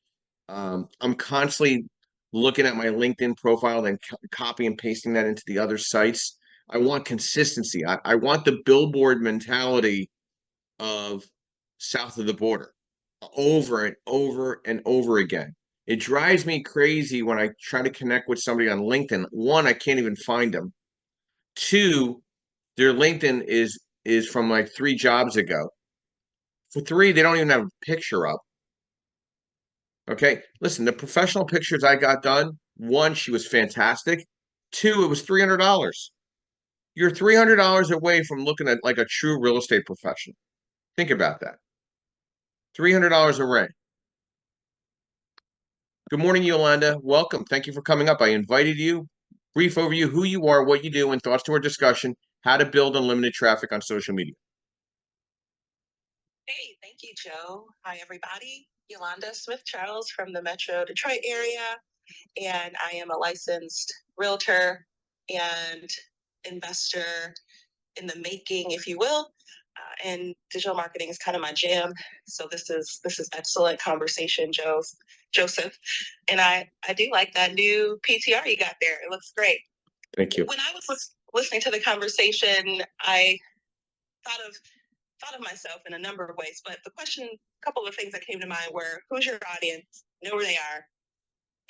Speaker 1: I'm constantly looking at my LinkedIn profile, then copy and pasting that into the other sites. I want consistency. I want the billboard mentality of south of the border over and over and over again. It drives me crazy when I try to connect with somebody on LinkedIn. One, I can't even find them. Two, their LinkedIn is from like 3 jobs ago. For three, they don't even have a picture up. Okay, listen, the professional pictures I got done, one, she was fantastic. Two, it was $300. You're $300 away from looking at like a true real estate professional. Think about that. $300 a ring. Good morning, Yolanda. Welcome. Thank you for coming up. I invited you. Brief overview, who you are, what you do, and thoughts to our discussion, how to build unlimited traffic on social media.
Speaker 5: Hey, thank you, Joe. Hi, everybody. Yolanda Smith-Charles from the Metro Detroit area, and I am a licensed realtor and investor in the making, if you will. And digital marketing is kind of my jam. So this is excellent conversation, Joseph. And I do like that new PTR you got there. It looks great.
Speaker 1: Thank you.
Speaker 5: When I was listening to the conversation, I thought of myself in a number of ways, but a couple of things that came to mind were, who's your audience, know where they are,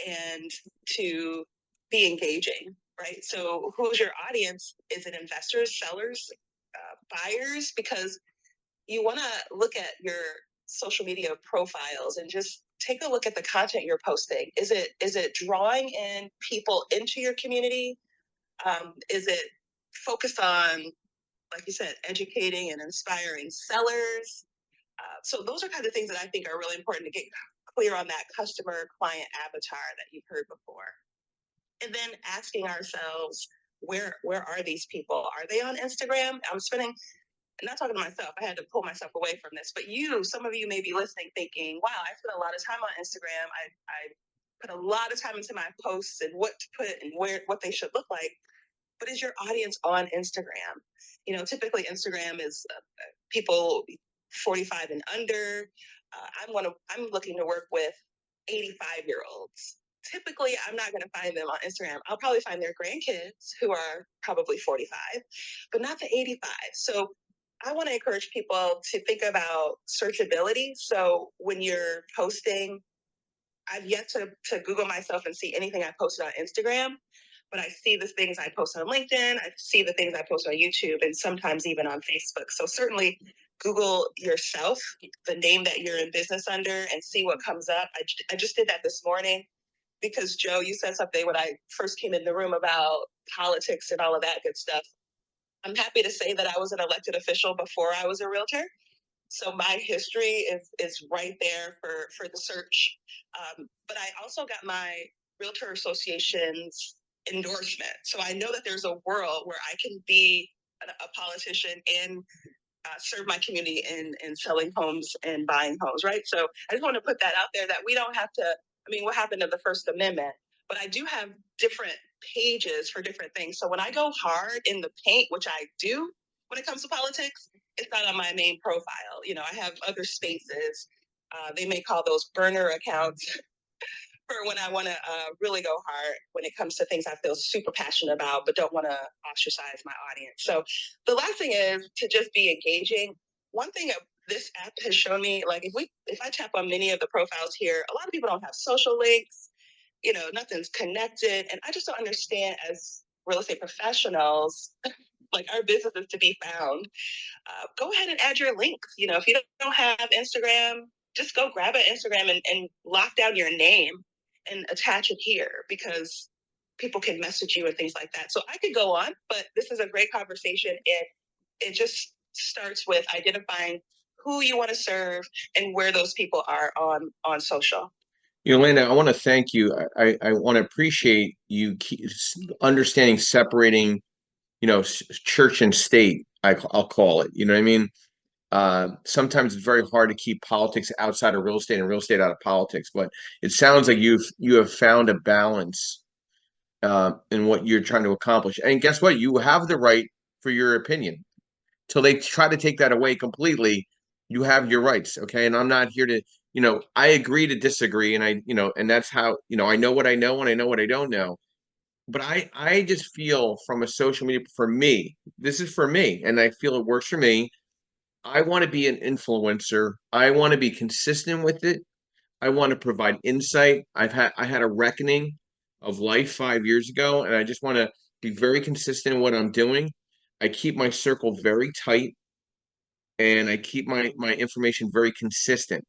Speaker 5: and to be engaging. right? So who's your audience? Is it investors, sellers, buyers? Because you want to look at your social media profiles and just take a look at the content you're posting. Is it drawing in people into your community? Is it focused on, like you said, educating and inspiring sellers? So those are kind of things that I think are really important to get clear on that customer client avatar that you've heard before. And then asking ourselves, where are these people? Are they on Instagram? I'm spending, not talking to myself, I had to pull myself away from this, but some of you may be listening thinking, wow, I spend a lot of time on Instagram. I put a lot of time into my posts and what to put and what they should look like. But is your audience on Instagram? Typically Instagram is people 45 and under. I'm looking to work with 85-year-olds. Typically, I'm not going to find them on Instagram. I'll probably find their grandkids who are probably 45, but not the 85. So I want to encourage people to think about searchability. So when you're posting, I've yet to Google myself and see anything I posted on Instagram, but I see the things I post on LinkedIn. I see the things I post on YouTube and sometimes even on Facebook. So certainly Google yourself, the name that you're in business under, and see what comes up. I just did that this morning because, Joe, you said something when I first came in the room about politics and all of that good stuff. I'm happy to say that I was an elected official before I was a realtor. So my history is right there for the search. But I also got my Realtor Association's endorsement. So I know that there's a world where I can be a politician and serve my community in selling homes and buying homes, right? So I just want to put that out there that we don't have to, what happened to the First Amendment? But I do have different pages for different things. So when I go hard in the paint, which I do when it comes to politics, it's not on my main profile. I have other spaces. They may call those burner accounts for when I want to really go hard when it comes to things I feel super passionate about, but don't want to ostracize my audience. So the last thing is to just be engaging. One thing this app has shown me, like if I tap on many of the profiles here, a lot of people don't have social links, nothing's connected. And I just don't understand, as real estate professionals, like our business is to be found. Go ahead and add your links. If you don't have Instagram, just go grab an Instagram and lock down your name and attach it here, because people can message you and things like that. So I could go on, but this is a great conversation. It just starts with identifying who you want to serve and where those people are on social.
Speaker 1: Yolanda, I want to thank you. I want to appreciate you understanding, separating, church and state. I'll call it. You know what I mean? Sometimes it's very hard to keep politics outside of real estate and real estate out of politics. But it sounds like you have found a balance in what you're trying to accomplish. And guess what? You have the right for your opinion. Till they try to take that away completely, you have your rights. Okay, and I'm not here to. I agree to disagree, and and that's how, I know what I know and I know what I don't know. But I just feel from a social media, for me, this is for me, and I feel it works for me. I want to be an influencer. I want to be consistent with it. I want to provide insight. I had a reckoning of life 5 years ago, and I just want to be very consistent in what I'm doing. I keep my circle very tight, and I keep my information very consistent.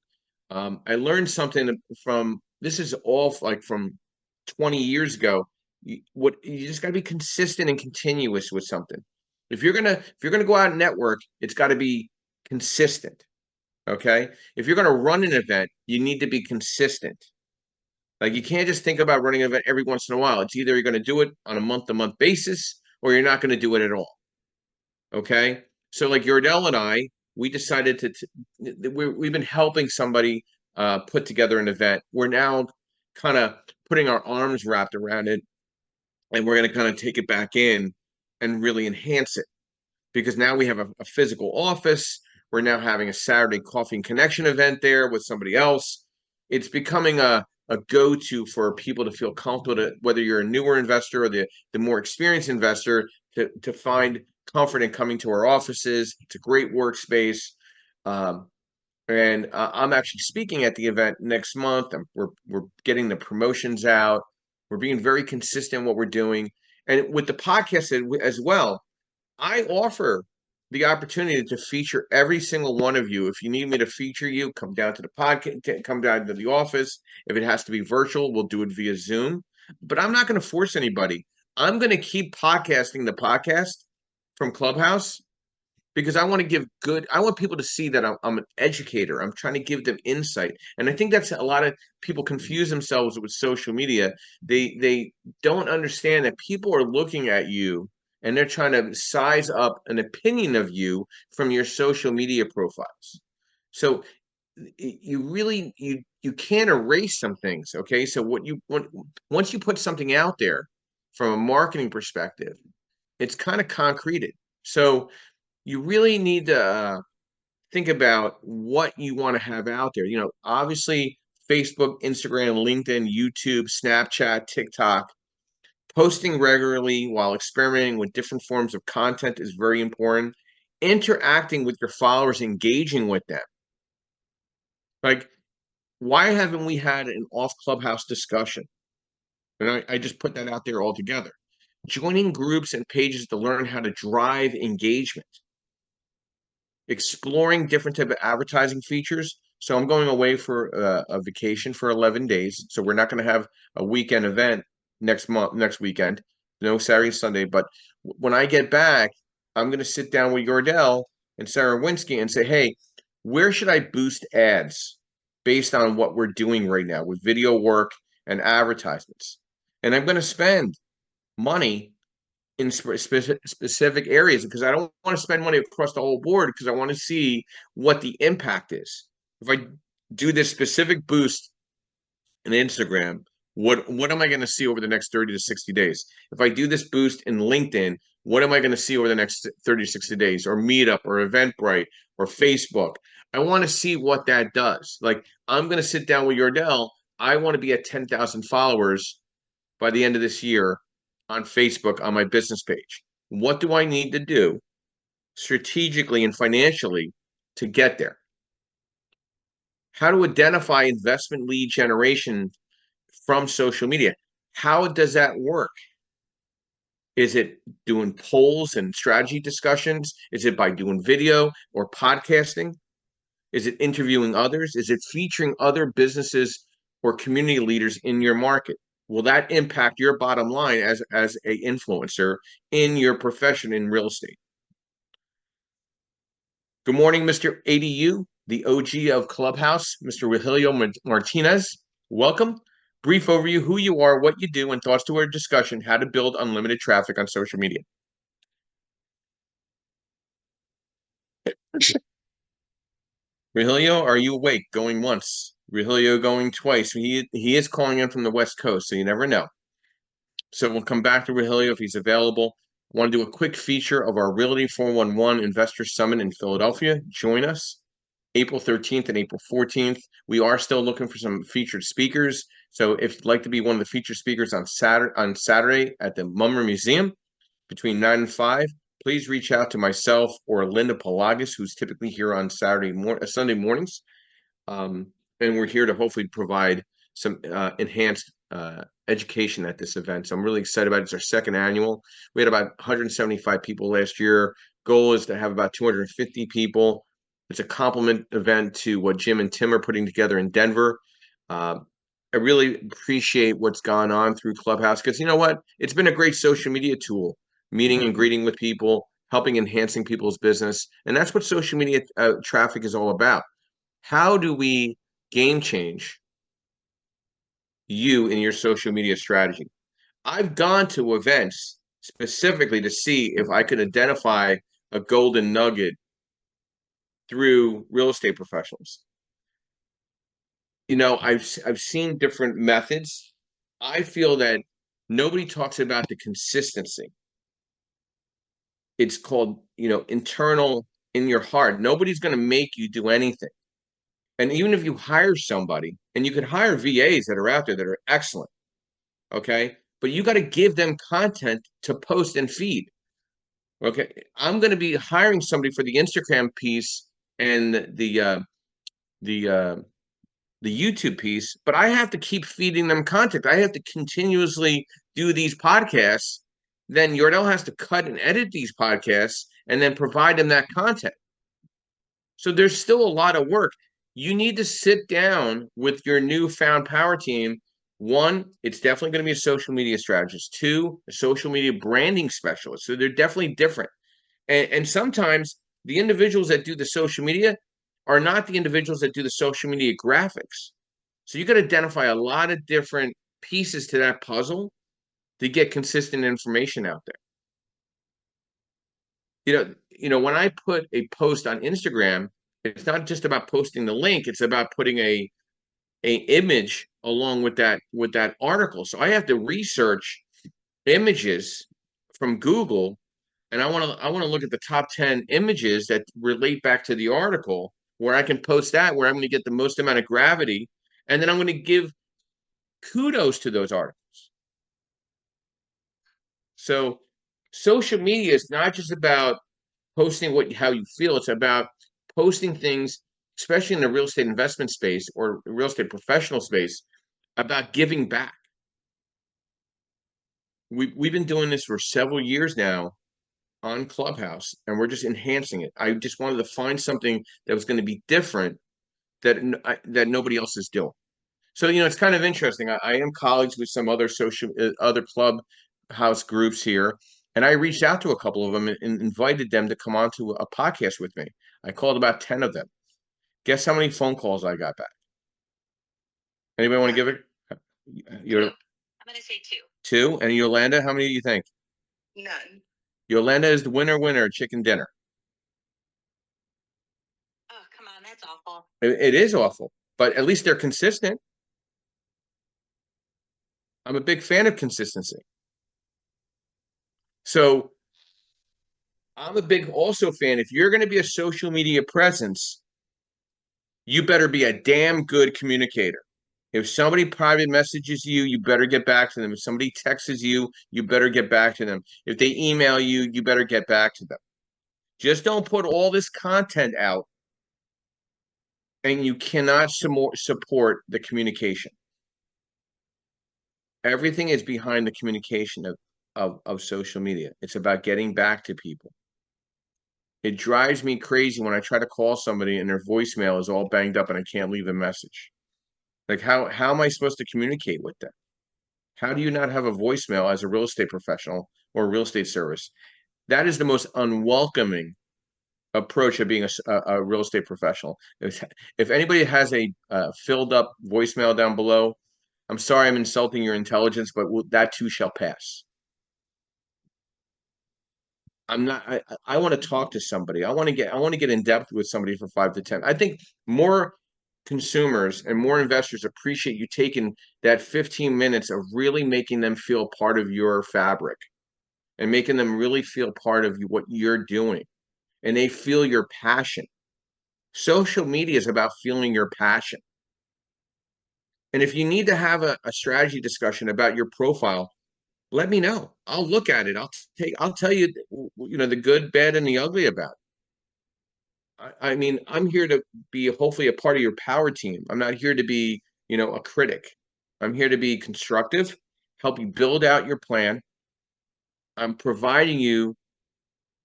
Speaker 1: I learned something from, this is all like from 20 years ago. You just got to be consistent and continuous with something. If you're gonna go out and network, it's got to be consistent. Okay. If you're gonna run an event, you need to be consistent. Like, you can't just think about running an event every once in a while. It's either you're gonna do it on a month-to-month basis or you're not gonna do it at all. Okay. So like Yordell and I, we decided we've been helping somebody put together an event. We're now kind of putting our arms wrapped around it, and we're going to kind of take it back in and really enhance it, because now we have a physical office. We're now having a Saturday Coffee and Connection event there with somebody else. It's becoming a go-to for people to feel comfortable, whether you're a newer investor or the more experienced investor, to find comfort in coming to our offices. It's a great workspace. And I'm actually speaking at the event next month. We're getting the promotions out. We're being very consistent in what we're doing. And with the podcast as well, I offer the opportunity to feature every single one of you. If you need me to feature you, come down to the podcast, come down to the office. If it has to be virtual, we'll do it via Zoom. But I'm not going to force anybody. I'm going to keep podcasting the podcast from Clubhouse because I want people to see that I'm an educator. I'm trying to give them insight. And I think that's a lot of people confuse themselves with social media. They don't understand that people are looking at you and they're trying to size up an opinion of you from your social media profiles. So you can't erase some things. Okay. So once you put something out there from a marketing perspective, it's kind of concreted. So you really need to think about what you want to have out there. Obviously, Facebook, Instagram, LinkedIn, YouTube, Snapchat, TikTok, posting regularly while experimenting with different forms of content is very important. Interacting with your followers, engaging with them. Like, why haven't we had an off Clubhouse discussion? And I just put that out there altogether. Joining groups and pages to learn how to drive engagement. Exploring different type of advertising features. So I'm going away for a vacation for 11 days. So we're not going to have a weekend event next weekend, no Saturday, Sunday. But when I get back, I'm going to sit down with Yordell and Sarah Winsky and say, hey, where should I boost ads based on what we're doing right now with video work and advertisements? And I'm going to spend money in specific areas because I don't want to spend money across the whole board because I want to see what the impact is. If I do this specific boost in Instagram, what am I going to see over the next 30 to 60 days? If I do this boost in LinkedIn, what am I going to see over the next 30 to 60 days? Or Meetup or Eventbrite or Facebook? I want to see what that does. Like, I'm going to sit down with Yordell. I want to be at 10,000 followers by the end of this year on Facebook on my business page. What do I need to do strategically and financially to get there? How to identify investment lead generation from social media. How does that work? Is it doing polls and strategy discussions? Is it by doing video or podcasting? Is it interviewing others? Is it featuring other businesses or community leaders in your market? Will that impact your bottom line as a influencer in your profession in real estate? Good morning, Mr. ADU, the OG of Clubhouse, Mr. Rogelio Martinez. Welcome. Brief overview, who you are, what you do, and thoughts to our discussion, how to build unlimited traffic on social media. Rogelio, are you awake? Going once. Rogelio going twice. He is calling in from the West Coast, so you never know. So we'll come back to Rogelio if he's available. I want to do a quick feature of our Realty 411 Investor Summit in Philadelphia. Join us April 13th and April 14th. We are still looking for some featured speakers. So if you'd like to be one of the featured speakers on Saturday at the Mummer Museum between 9 and 5, please reach out to myself or Linda Pelagas, who's typically here on Sunday mornings. And we're here to hopefully provide some enhanced education at this event. So I'm really excited about it. It's our second annual. We had about 175 people last year. Goal is to have about 250 people. It's a complement event to what Jim and Tim are putting together in Denver. I really appreciate what's gone on through Clubhouse because you know what? It's been a great social media tool, meeting and greeting with people, helping enhancing people's business. And that's what social media traffic is all about. How do we game change you in your social media strategy? I've gone to events specifically to see if I could identify a golden nugget through real estate professionals. I've seen different methods. I feel that nobody talks about the consistency. It's called, internal in your heart. Nobody's going to make you do anything. And even if you hire somebody, and you can hire VAs that are out there that are excellent, okay? But you got to give them content to post and feed. Okay, I'm going to be hiring somebody for the Instagram piece and the YouTube piece, but I have to keep feeding them content. I have to continuously do these podcasts then Yordell has to cut and edit these podcasts and then provide them that content. So there's still a lot of work. You need to sit down with your newfound power team. One, it's definitely going to be a social media strategist. Two, a social media branding specialist. So they're definitely different. And sometimes the individuals that do the social media are not the individuals that do the social media graphics. So you got to identify a lot of different pieces to that puzzle to get consistent information out there. When I put a post on Instagram, it's not just about posting the link, it's about putting a image along with that article. So I have to research images from Google, and I want to look at the top 10 images that relate back to the article, where I can post that, where I'm going to get the most amount of gravity, and then I'm going to give kudos to those articles. So social media is not just about posting how you feel. It's about posting things, especially in the real estate investment space or real estate professional space, about giving back. We've been doing this for several years now on Clubhouse, and we're just enhancing it. I just wanted to find something that was going to be different that nobody else is doing. So, it's kind of interesting. I am colleagues with some other other Clubhouse groups here, and I reached out to a couple of them and invited them to come on to a podcast with me. I called about 10 of them. Guess how many phone calls I got back? Anybody want to give it?
Speaker 4: I'm going to say 2.
Speaker 1: 2? And Yolanda, how many do you think?
Speaker 5: None.
Speaker 1: Yolanda is the winner, chicken dinner.
Speaker 4: Oh, come on. That's awful.
Speaker 1: It is awful, but at least they're consistent. I'm a big fan of consistency. So I'm a big also fan. If you're going to be a social media presence, you better be a damn good communicator. If somebody private messages you, you better get back to them. If somebody texts you, you better get back to them. If they email you, you better get back to them. Just don't put all this content out and you cannot support the communication. Everything is behind the communication of social media. It's about getting back to people. It drives me crazy when I try to call somebody and their voicemail is all banged up and I can't leave a message. Like, how am I supposed to communicate with them? How do you not have a voicemail as a real estate professional or a real estate service? That is the most unwelcoming approach of being a real estate professional. If anybody has a filled up voicemail down below, I'm sorry I'm insulting your intelligence, but that too shall pass. I want to talk to somebody. I want to get in depth with somebody for 5 to 10. I think more consumers and more investors appreciate you taking that 15 minutes of really making them feel part of your fabric and making them really feel part of what you're doing, and they feel your passion. Social media is about feeling your passion. And if you need to have a strategy discussion about your profile, let me know. I'll look at it. I'll tell you, the good, bad, and the ugly about it. I mean, I'm here to be hopefully a part of your power team. I'm not here to be, a critic. I'm here to be constructive, help you build out your plan. I'm providing you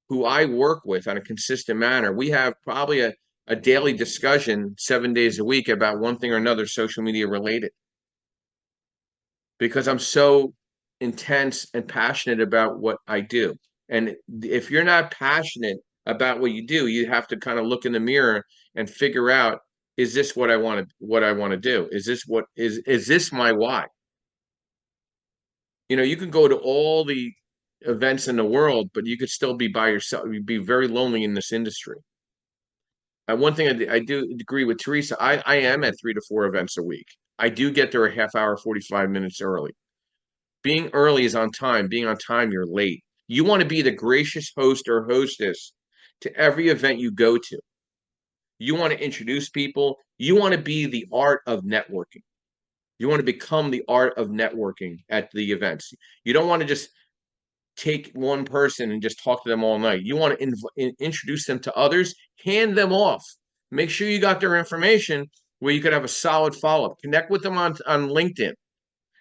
Speaker 1: who I work with on a consistent manner. We have probably a daily discussion 7 days a week about one thing or another social media related, because I'm so intense and passionate about what I do. And if you're not passionate about what you do, you have to kind of look in the mirror and figure out, is this what I want to do? Is this my why? You can go to all the events in the world, but you could still be by yourself. You'd be very lonely in this industry. One thing I do agree with Teresa, I am at 3 to 4 events a week. I do get there a half hour, 45 minutes early. Being early is on time. Being on time, you're late. You want to be the gracious host or hostess to every event you go to. You want to introduce people. You want to be the art of networking. You want to become the art of networking at the events. You don't want to just take one person and just talk to them all night. You want to introduce them to others, hand them off. Make sure you got their information where you could have a solid follow-up. Connect with them on LinkedIn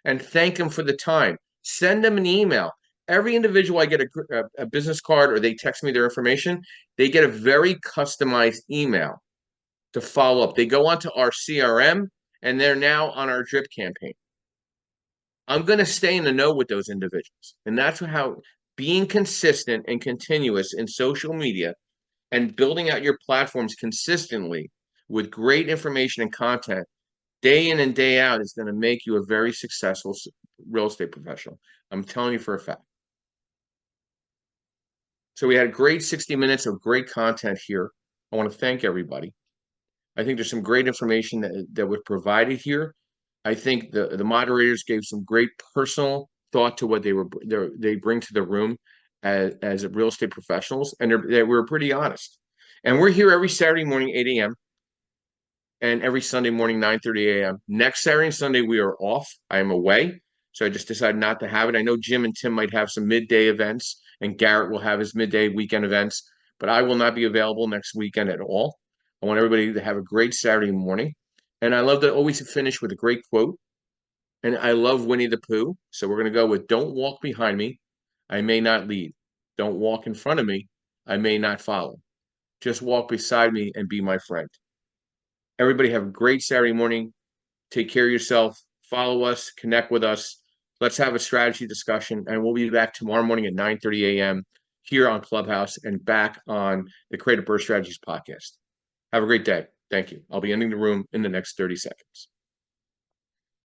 Speaker 1: and thank them for the time. Send them an email. every individual I get a business card or they text me their information, they get a very customized email to follow up. They go onto our CRM and they're now on our drip campaign. I'm going to stay in the know with those individuals. And that's how being consistent and continuous in social media and building out your platforms consistently with great information and content day in and day out is going to make you a very successful real estate professional. I'm telling you for a fact. So we had a great 60 minutes of great content here. I want to thank everybody. I think there's some great information that was provided here. I think the moderators gave some great personal thought to what they bring to the room as real estate professionals, and they were pretty honest. And we're here every Saturday morning, 8 a.m. and every Sunday morning, 9:30 a.m. Next Saturday and Sunday, we are off. I am away. So I just decided not to have it. I know Jim and Tim might have some midday events, and Garrett will have his midday weekend events, but I will not be available next weekend at all. I want everybody to have a great Saturday morning. And I love to always finish with a great quote. And I love Winnie the Pooh. So we're going to go with, don't walk behind me. I may not lead. Don't walk in front of me. I may not follow. Just walk beside me and be my friend. Everybody have a great Saturday morning. Take care of yourself. Follow us. Connect with us. Let's have a strategy discussion. And we'll be back tomorrow morning at 9:30 a.m. here on Clubhouse and back on the Creative Birth Strategies podcast. Have a great day. Thank you. I'll be ending the room in the next 30 seconds.